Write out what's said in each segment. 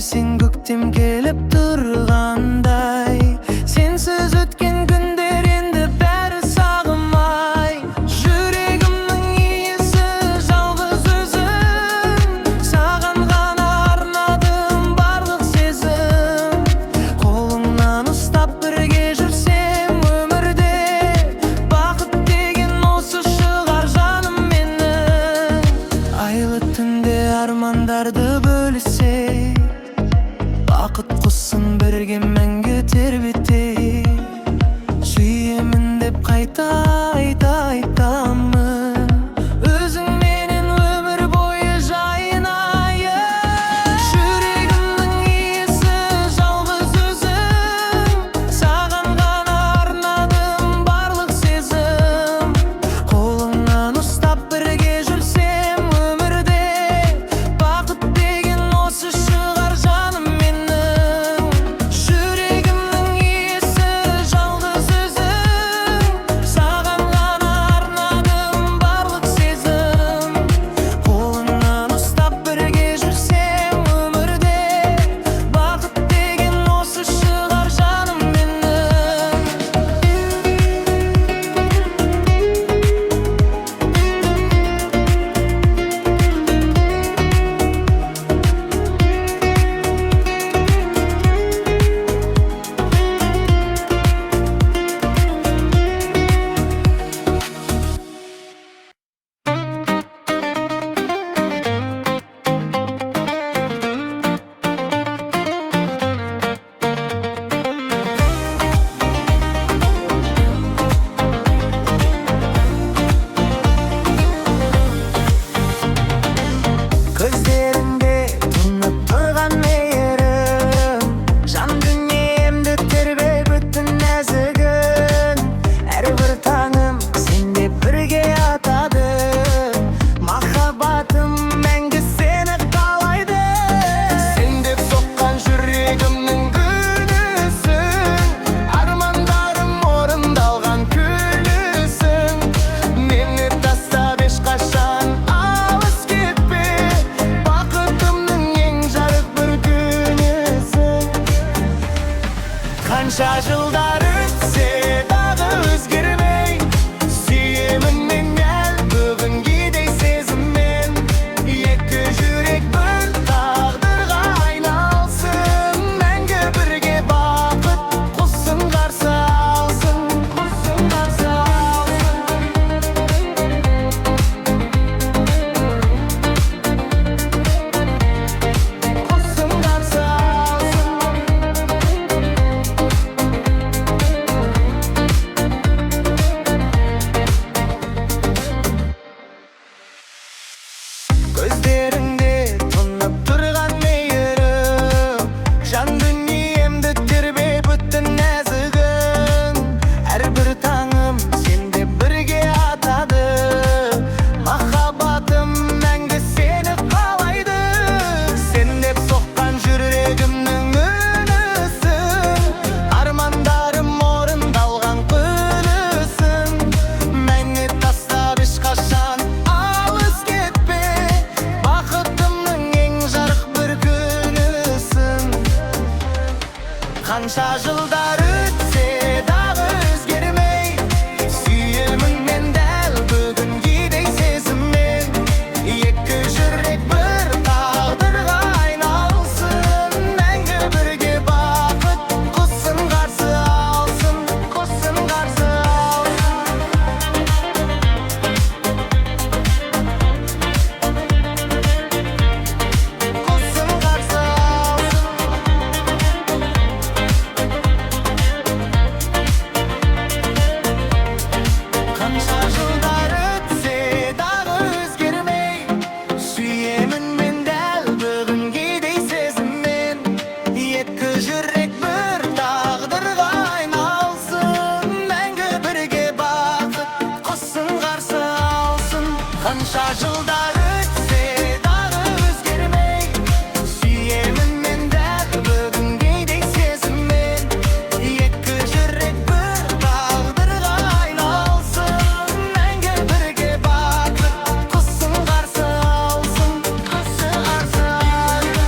sen көктем келіп тұрғандай. Сенсіз өткен күндер енді бәрі сағымай. Жүрегімнің иесі жалғыз өзің, саған ғана арнадым барлық сезім. Қолыңнан ұстап бірге жүрсем өмірде, бақыт деген осы шығар жаным менің. Айлы түнде армандарды бөлісек, бақыт құссын бірге мәңгі тербетейік. Сүйемін деп қайта айтамын, өзіңменен өмір бойы жайынайын. Жүрегімнің иесі жалғыз өзің, саған ғана арнадым барлық сезім. Қолыңнан ұстап бірге жүрсем өмірде, бақыт деген осы шығар жаным менің. Жүрегімнің иесі жалғыз өзің, саған ғана арнадым барлық сезім. Қолыңнан ұстап бірге жүрсем өмірде, бақыт деген осы шығар жаным менің. Көздеріңде тұнып тұрған мейірім, жан дүниемді тербеп өтті нәзігін. Әрбір таңым сенде бірге атады, махаббатым мәңгі сені қалайды. Сен деп соққан жүрегімнің гүлісің, армандарым орындалған күлісің. Мені тастап ешқашан алыс кетпе, бақытымның ең жарық бір күнісің. Қанша жылдар өтсе дағы өзгермей, сүйемін мен дәл бүгінгідей сезіммен. Екі жүрек бір тағдырға айналсын, мәңгі бірге бақыт құсын қарсы алсын, құсын қарсы алсын. Құсын қарсы алсын. Көздеріңде тұнып тұрған мейірім, жан дүниемді тербеп өтті нәзігін. Әрбір таңым сенде бірге атады, махаббатым мәңгі сені қалайды. Сен деп соққан жүрегімнің үнісің, армандарым орындалған күлісің. Мені тастап ешқашан алыс кетпе, бақытымның ең жарық бір күнісің. Қанша жылдар өтсе дағы өзгермей, сүйемін мен дәл бүгінгідей сезіммен. Екі жүрек бір тағдырға айналсын, мәңгі бірге бақыт құсын қарсы алсын, құсын қарсы алсын. Құсын қарсы алсын. Қанша жылдар өтсе дағы өзгермей, сүйемін мен дәл бүгінгідей сезіммен. Екі жүрек бір тағдырға айналсын, мәңгі бірге бақыт құсын қарсы алсын. Қанша жылдар өтсе дағы өзгермей, сүйемін мен дәл бүгінгідей сезіммен. Екі жүрек бір тағдырға айналсын, мәңгі бірге бақыт құсын қарсы алсын, құсын қарсы алсын.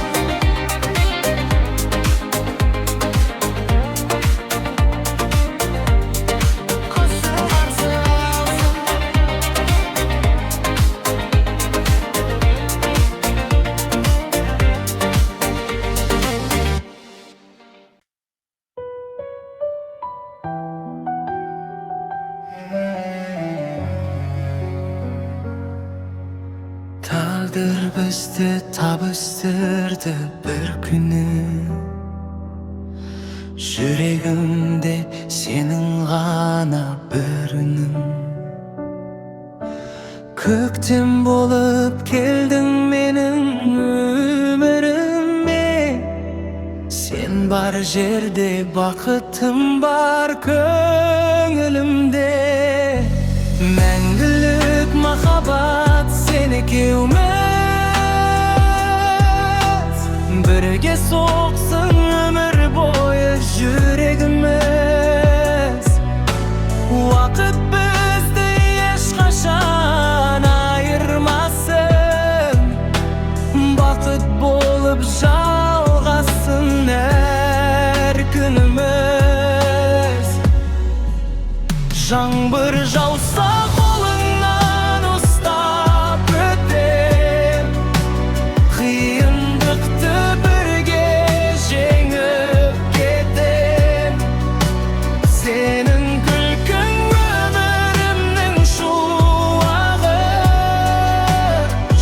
Tağdır bizdi tabıştırdı bir günü. Yüreğimde senin gana bir ünüm. Kökten bolup geldin menin ömürüme. Sen bar jerde bakıtım bar köngülümde. Мәңгілік махаббат сенікі өмет. Бірге соқсын өмір бойы жүрегіміз. Уақыт бізді ешқашан айырмасын. Бақыт болып жалғасын әр күніміз. Жаңбыр жауса қолыңнан ұстап өтем. Қиындықты бірге жеңіп кетем. Сенің күлкің өмірімнің шуағы.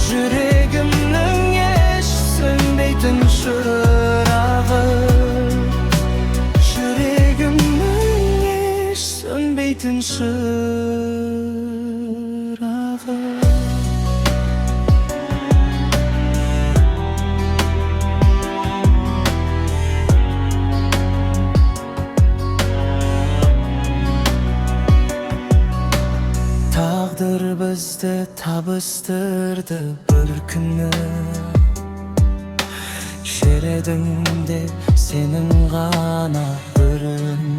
Жүрегімнің еш сөнбейтін шырағы. Sönbeytin şırağı. Tağdır bizdi tabıştırdı bir günü. Şeredimde senin gana bürün.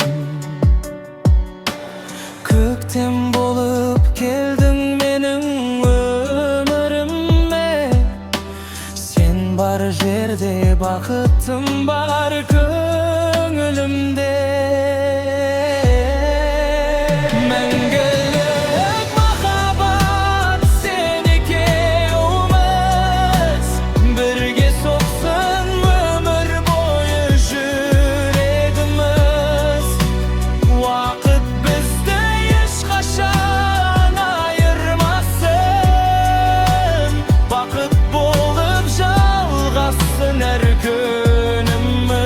Kökten bolup geldin menin ömürüme. Sen bar jerde bakıtım bar köngülümde. Мәңгілік махаббат сенікі өмет. Бірге соқсын өмір бойы жүрегіміз. Уақыт бізді ешқашан айырмасын. Бақыт болып жалғасын әр күніміз.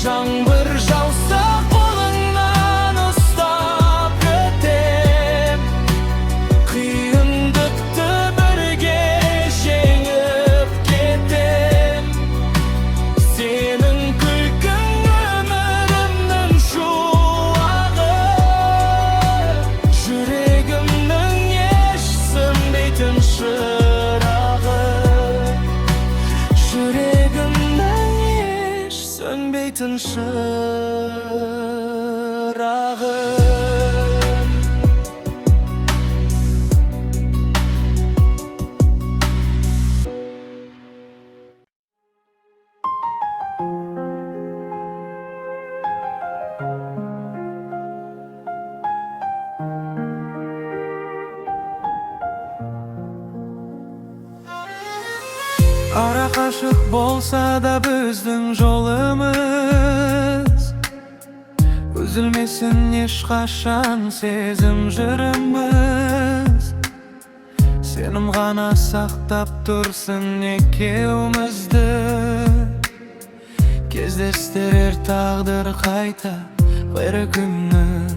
Жаңбыр жауса қолыңнан ұстап өтем. Қиындықты бірге жеңіп кетем. Сенің күлкің өмірімнің шуағы. Жүрегімнің еш сөнбейтін шырағы. Жүрегімнің еш сөнбейтін шырағы. Ара қашық болса да біздің жолымыз. Үзілмесін ешқашан сезім жырымыз. Сенім ғана сақтап тұрсын екеумізді. Кездестірер тағдыр қайта бір күні.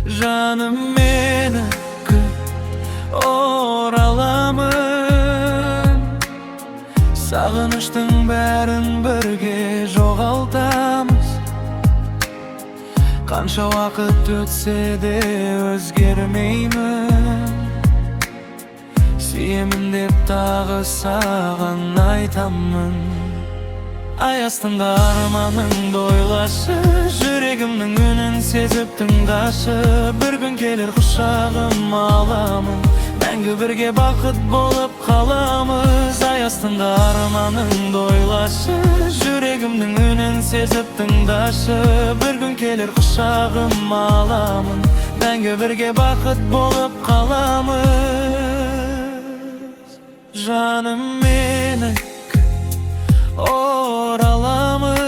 Жаным мені күт ораламын. Сағыныштың бәрін бірге жоғалтамыз. Қанша уақыт өтсе де өзгермеймін. Сүйемін деп тағы саған айтамын. Ай астында арманыңды ойлашы. Жүрегімнің үнін сезіп тыңдашы. Bir gün келер құшағым аламын. Мәңгі бірге бақыт болып қаламыз. Ай астында арманыңды ойлашы. Жүрегімнің үнін сезіп тыңдашы. Bir gün келер құшағым аламын. Мәңгі бірге бақыт болып қаламыз. Жаным мені ораламын.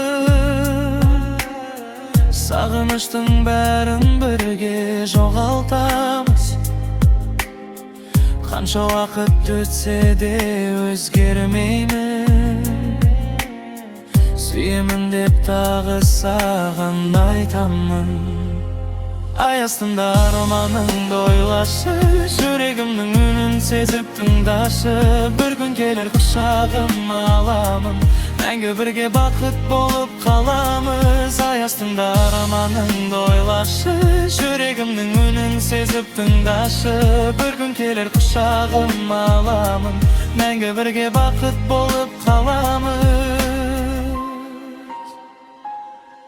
Сағыныштың бәрін бірге жоғалтамыз. Qancha vaqt o'tsa de o'zgarmayman. Suyaman deb tag'i sag'an aytaman. Ay astında armanın doylaşı, yüreğimnin ünün sezip tıngdaşı. Bir gün gelir kuşağım alamın, мәңгі бірге бақыт болып қаламыз. Ay astında armanın doylaşı, yüreğimnin ünün sezip tıngdaşı. Bir gün gelir kuşağım alamın, мәңгі бірге бақыт болып қаламыз.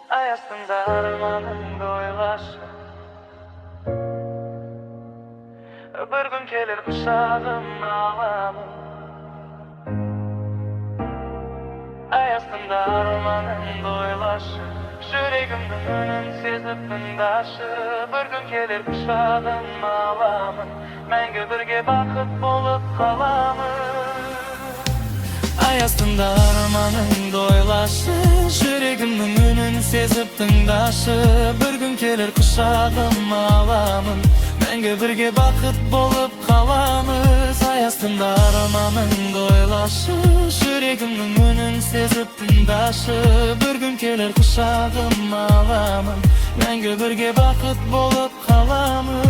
Ay astında armanın doylaşı, bir gün gelir kuşağım alamın. Ay astında armanın doylaşı, yüreğimnin ünün sezip tıngdaşı. Bir gün gelir kuşağım alamın, мәңгі бірге бақыт болып қаламыз. Ay astında armanın doylaşı, yüreğimnin ünün sezip tıngdaşı. Bir gün gelir kuşağım alamın, мәңгі бірге бақыт болып қаламыз. Ay astında armanın doylaşı, yüreğimnin ünün sezip tıngdaşı. Bir gün gelir kuşağım alamın, мәңгі бірге бақыт болып қаламыз.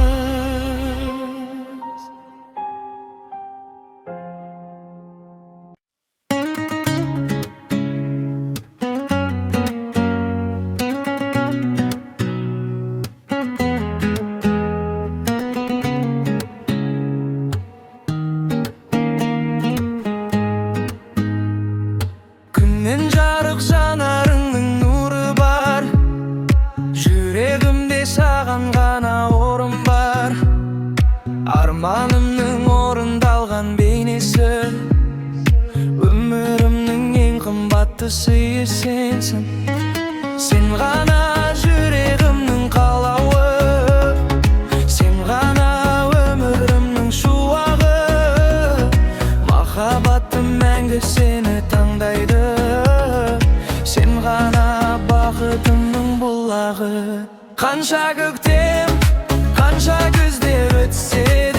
Күннен жарық жанарыңның нұры бар, жүрегімде саған ғана орын бар. Арманымның орындалған бейнесі, өмірімнің ең қымбатты сыйы сенсің. Сен ғана жүрегімнің қалауы, сен ғана өмірімнің шуағы. Махаббатым мәңгі сені таңдайды, сен ғана бақытымның бұлағы. Қанша көктем, қанша күздер өтсе де